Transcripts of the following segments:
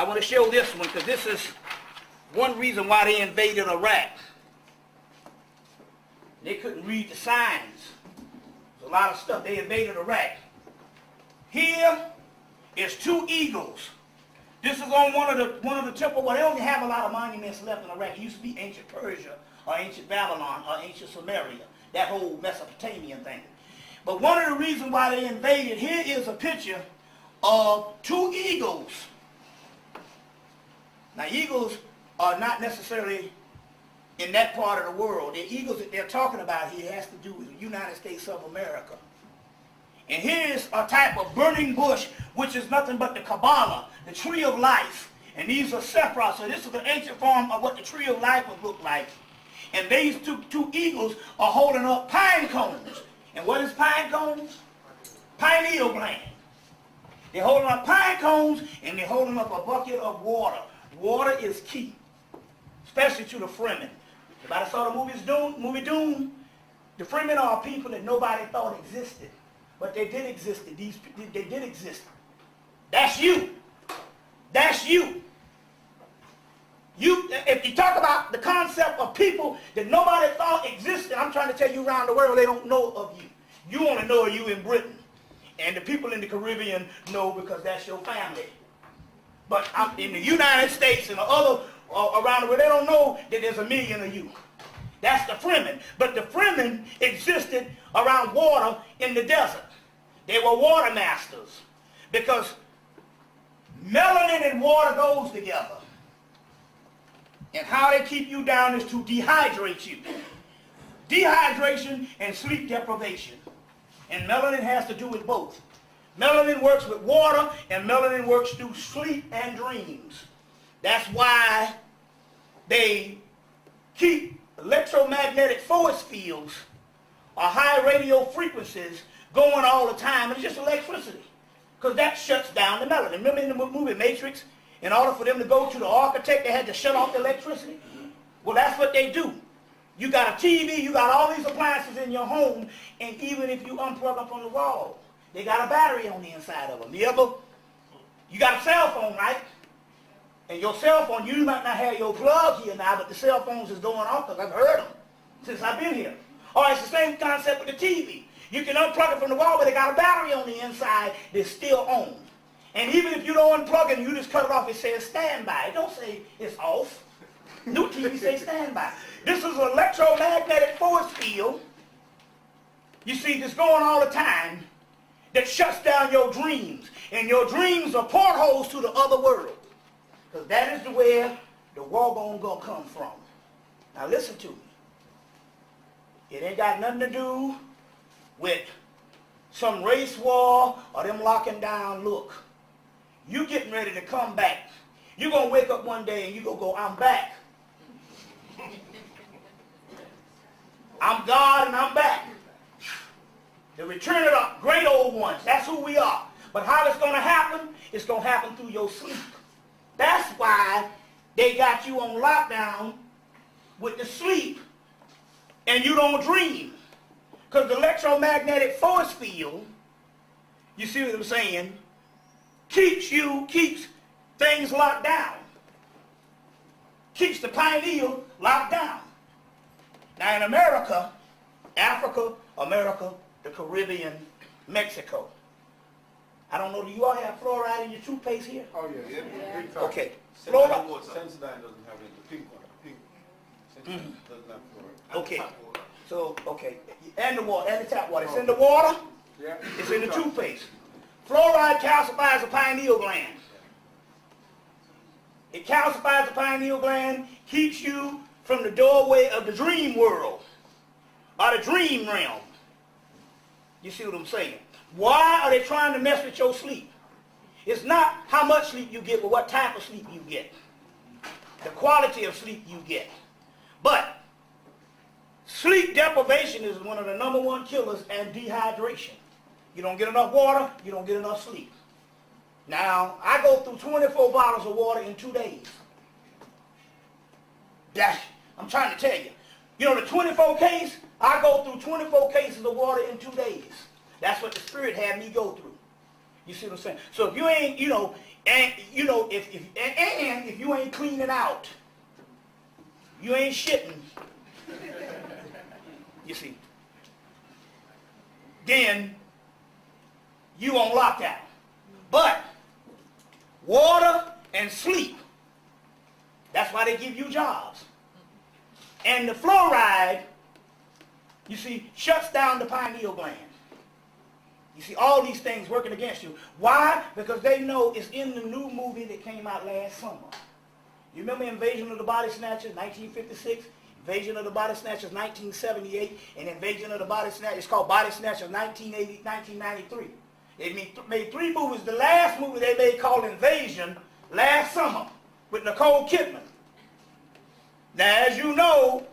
I want to show this one because this is one reason why they invaded Iraq. They couldn't read the signs. There's a lot of stuff. They invaded Iraq. Here is two eagles. This is on one of the temple. Well, they only have a lot of monuments left in Iraq. It used to be ancient Persia or ancient Babylon or ancient Samaria. That whole Mesopotamian thing. But one of the reasons why they invaded, here is a picture of two eagles. Now, eagles are not necessarily in that part of the world. The eagles that they're talking about here has to do with the United States of America. And here's a type of burning bush, which is nothing but the Kabbalah, the tree of life. And these are sephira. So this is the ancient form of what the tree of life would look like. And these two eagles are holding up pine cones. And what is pine cones? Pineal gland. They're holding up pine cones and they're holding up a bucket of water. Water is key, especially to the Fremen. Everybody saw the movie Doom? The Fremen are people that nobody thought existed, but they did exist. They did exist. That's you. That's you. If you talk about the concept of people that nobody thought existed, I'm trying to tell you around the world they don't know of you. You only know of you in Britain. And the people in the Caribbean know because that's your family. But in the United States and the other around the world, they don't know that there's a million of you. That's the Fremen. But the Fremen existed around water in the desert. They were water masters because melanin and water goes together. And how they keep you down is to dehydrate you. Dehydration and sleep deprivation. And melanin has to do with both. Melanin works with water, and melanin works through sleep and dreams. That's why they keep electromagnetic force fields or high radio frequencies going all the time, and it's just electricity. Because that shuts down the melanin. Remember in the movie Matrix, in order for them to go to the architect, they had to shut off the electricity? Well, that's what they do. You got a TV, you got all these appliances in your home, and even if you unplug them from the wall, they got a battery on the inside of them. You got a cell phone, right? And your cell phone, you might not have your plug here now, but the cell phones is going off because I've heard them since I've been here. All right, it's the same concept with the TV. You can unplug it from the wall, but they got a battery on the inside that's still on. And even if you don't unplug it and you just cut it off, it says standby. It don't say it's off. New TV says standby. This is an electromagnetic force field, you see, that's going all the time, that shuts down your dreams. And your dreams are portholes to the other world. Because that is where the war going to come from. Now listen to me. It ain't got nothing to do with some race war or them locking down. Look, you getting ready to come back. You're going to wake up one day and you're going to go, I'm back. I'm God and I'm back. The return of the great old ones. That's who we are. But how it's going to happen? It's going to happen through your sleep. That's why they got you on lockdown with the sleep and you don't dream. Because the electromagnetic force field, you see what I'm saying, keeps things locked down. Keeps the pineal locked down. Now in America, Africa, America, the Caribbean, Mexico. I don't know, do you all have fluoride in your toothpaste here? Oh, yeah. Yeah. Okay. Fluoride. Sensodyne doesn't have it. The pink one. The pink. Sensodyne doesn't have fluoride. Okay. So, okay. And the water, and the tap water. It's in the water. Yeah. It's in the toothpaste. Fluoride calcifies the pineal gland. It calcifies the pineal gland, keeps you from the doorway of the dream world, or the dream realm. You see what I'm saying? Why are they trying to mess with your sleep? It's not how much sleep you get, but what type of sleep you get. The quality of sleep you get. But sleep deprivation is one of the #1 killers, and dehydration. You don't get enough water, you don't get enough sleep. Now, I go through 24 bottles of water in 2 days. I'm trying to tell you. You know the 24 case? I go through 24 cases of water in 2 days. That's what the Spirit had me go through. You see what I'm saying? So if you ain't, And you know, if you ain't cleaning out, you ain't shitting, you see, then you on lockdown. But water and sleep, that's why they give you jobs. And the fluoride, you see, shuts down the pineal gland. You see, all these things working against you. Why? Because they know it's in the new movie that came out last summer. You remember Invasion of the Body Snatchers, 1956? Invasion of the Body Snatchers, 1978. And Invasion of the Body Snatchers, it's called Body Snatchers, 1993. They made 3 movies. The last movie they made called Invasion last summer with Nicole Kidman. Now, as you know,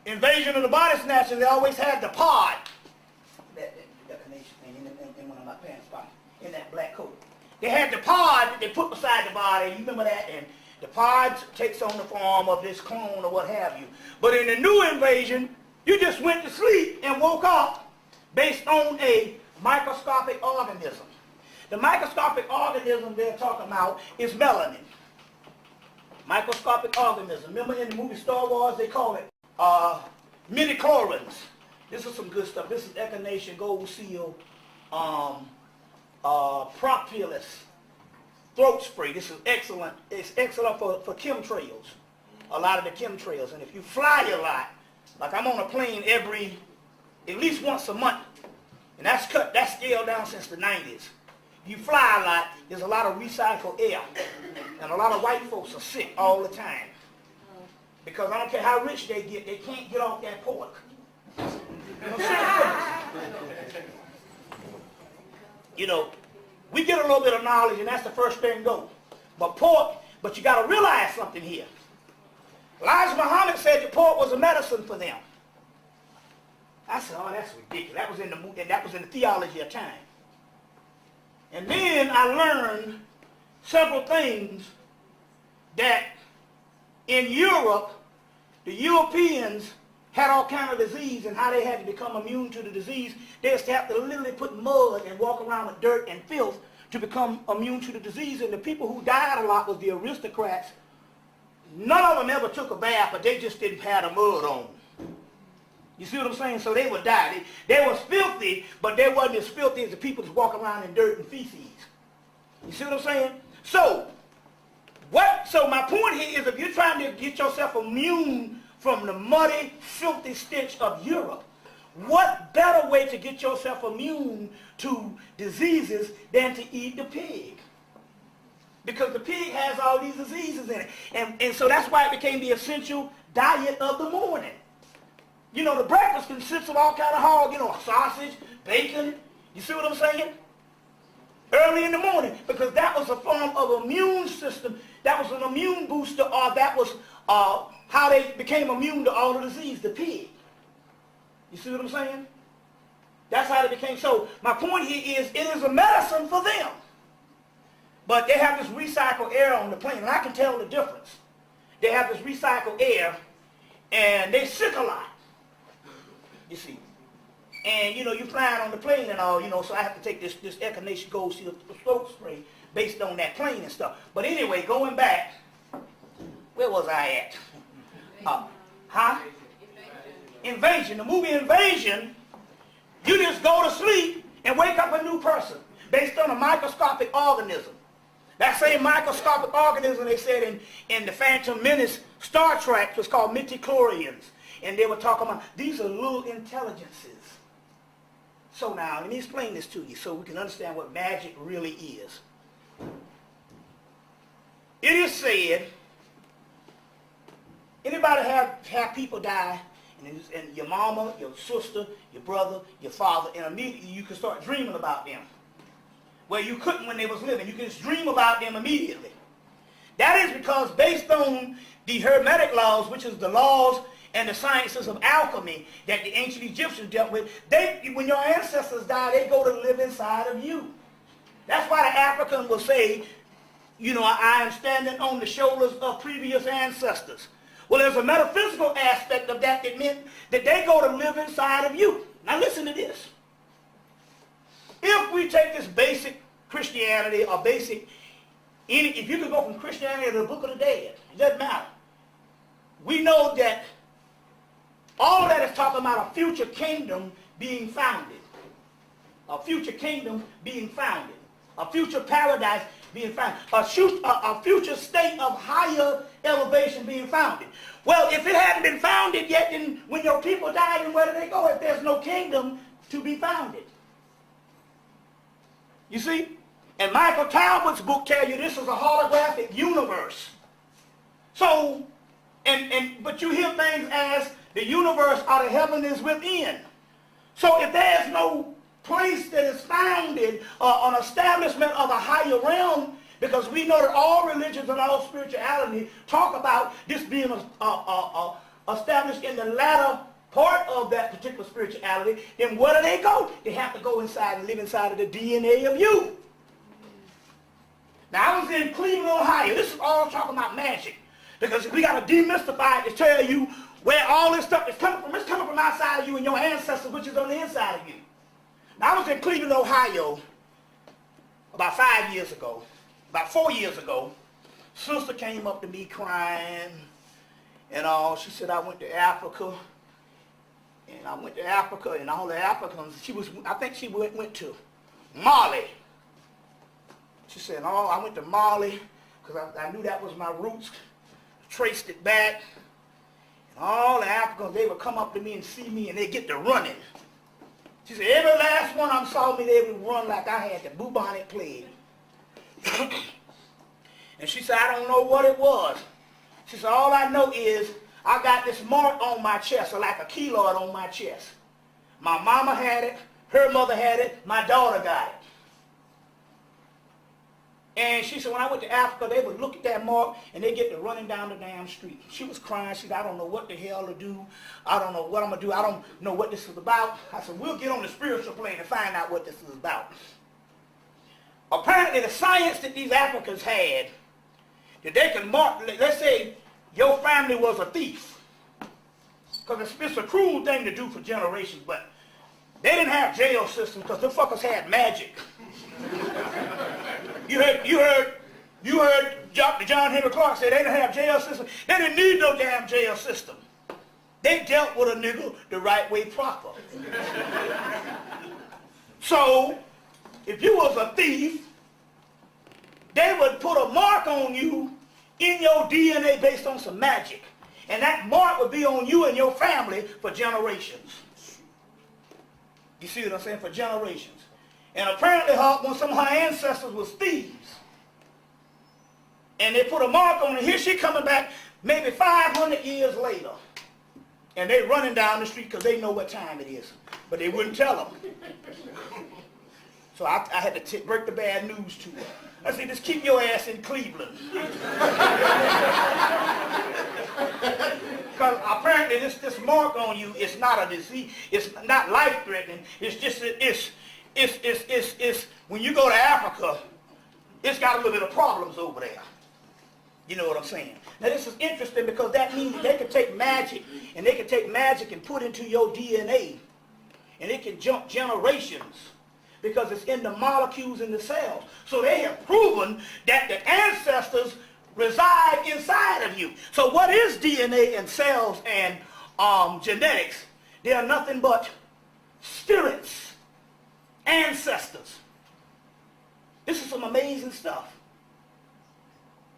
Invasion of the Body Snatchers, they always had the pod. That detonation thing in one of my pants pockets, in that black coat. They had the pod that they put beside the body. You remember that? And the pod takes on the form of this clone or what have you. But in the new Invasion, you just went to sleep and woke up based on a microscopic organism. The microscopic organism they're talking about is melanin. Microscopic organism. Remember in the movie Star Wars, they call it midichlorians. This is some good stuff. This is echinacea, gold seal, propolis, throat spray. This is excellent. It's excellent for chemtrails. A lot of the chemtrails. And if you fly a lot, like I'm on a plane at least once a month, and that's scaled down since the 90s. If you fly a lot, there's a lot of recycled air. And a lot of white folks are sick all the time. Because I don't care how rich they get, they can't get off that pork. You know, we get a little bit of knowledge and that's the first thing go. But you got to realize something here. Elijah Muhammad said that pork was a medicine for them. I said, oh, that's ridiculous. That was in the theology of time. And then I learned several things that in Europe, the Europeans had all kind of disease and how they had to become immune to the disease. They used to have to literally put mud and walk around with dirt and filth to become immune to the disease. And the people who died a lot was the aristocrats. None of them ever took a bath, but they just didn't have the mud on. You see what I'm saying? So they would die. They was filthy, but they wasn't as filthy as the people that walk around in dirt and feces. You see what I'm saying? So my point here is if you're trying to get yourself immune from the muddy, filthy stench of Europe, what better way to get yourself immune to diseases than to eat the pig? Because the pig has all these diseases in it. And so that's why it became the essential diet of the morning. You know, the breakfast consists of all kind of hog, you know, sausage, bacon. You see what I'm saying? Early in the morning, because that was a form of immune system. That was an immune booster, or that was how they became immune to all the disease, the pig. You see what I'm saying? That's how they became. So my point here is it is a medicine for them. But they have this recycled air on the plane, and I can tell the difference. They have this recycled air, and they sick a lot. You see. And, you know, you're flying on the plane and all, you know, so I have to take this echinacea gold seal throat spray based on that plane and stuff. But anyway, going back, where was I at? Invasion. The movie Invasion, you just go to sleep and wake up a new person based on a microscopic organism. That same microscopic organism they said in the Phantom Menace Star Trek was called midichlorians. And they were talking about, these are little intelligences. So now, let me explain this to you so we can understand what magic really is. It is said, anybody have people die, and your mama, your sister, your brother, your father, and immediately you can start dreaming about them. Well, you couldn't when they was living. You can just dream about them immediately. That is because based on the Hermetic laws, which is the laws and the sciences of alchemy that the ancient Egyptians dealt with, when your ancestors die, they go to live inside of you. That's why the African will say, you know, I am standing on the shoulders of previous ancestors. Well, there's a metaphysical aspect of that that meant that they go to live inside of you. Now listen to this. If we take this basic Christianity or basic if you could go from Christianity to the Book of the Dead, it doesn't matter. We know that all of that is talking about a future kingdom being founded. A future kingdom being founded. A future paradise being founded. A future state of higher elevation being founded. Well, if it hadn't been founded yet, then when your people die, then where do they go if there's no kingdom to be founded? You see? And Michael Talbot's book tells you this is a holographic universe. So, but you hear things as the universe or the heaven is within. So if there's no place that is founded an establishment of a higher realm, because we know that all religions and all spirituality talk about this being established in the latter part of that particular spirituality, then where do they go? They have to go inside and live inside of the DNA of you. Now, I was in Cleveland, Ohio. This is all talking about magic. Because we got to demystify it to tell you where all this stuff is coming from. It's coming from outside of you and your ancestors, which is on the inside of you. Now, I was in Cleveland, Ohio about 5 years ago. About 4 years ago. Sister came up to me crying and all. She said, I went to Africa. And I went to Africa, and all the Africans, I think she went to Mali. She said, oh, I went to Mali because I knew that was my roots. Traced it back. And all the Africans, they would come up to me and see me, and they'd get to running. She said, every last one of them saw me, they would run like I had the bubonic plague. And she said, I don't know what it was. She said, all I know is I got this mark on my chest, or like a keloid on my chest. My mama had it, her mother had it, my daughter got it. And she said, when I went to Africa, they would look at that mark, and they get to running down the damn street. She was crying. She said, I don't know what the hell to do. I don't know what I'm going to do. I don't know what this is about. I said, we'll get on the spiritual plane and find out what this is about. Apparently, the science that these Africans had, that they can mark, let's say your family was a thief. Because it's a cruel thing to do for generations, but they didn't have jail systems because the fuckers had magic. You heard Dr. John Henry Clark say they didn't have jail system. They didn't need no damn jail system. They dealt with a nigga the right way proper. So, if you was a thief, they would put a mark on you in your DNA based on some magic. And that mark would be on you and your family for generations. You see what I'm saying? For generations. And apparently some of her ancestors was thieves. And they put a mark on her. Here she coming back maybe 500 years later. And they running down the street because they know what time it is. But they wouldn't tell them. So I had to break the bad news to her. I said, just keep your ass in Cleveland. Because apparently this mark on you is not a disease. It's not life-threatening. It's just, it's when you go to Africa, it's got a little bit of problems over there. You know what I'm saying? Now this is interesting because that means that they can take magic, and they can take magic and put into your DNA, and it can jump generations because it's in the molecules in the cells. So they have proven that the ancestors reside inside of you. So what is DNA and cells and genetics? They are nothing but spirits, ancestors. This is some amazing stuff.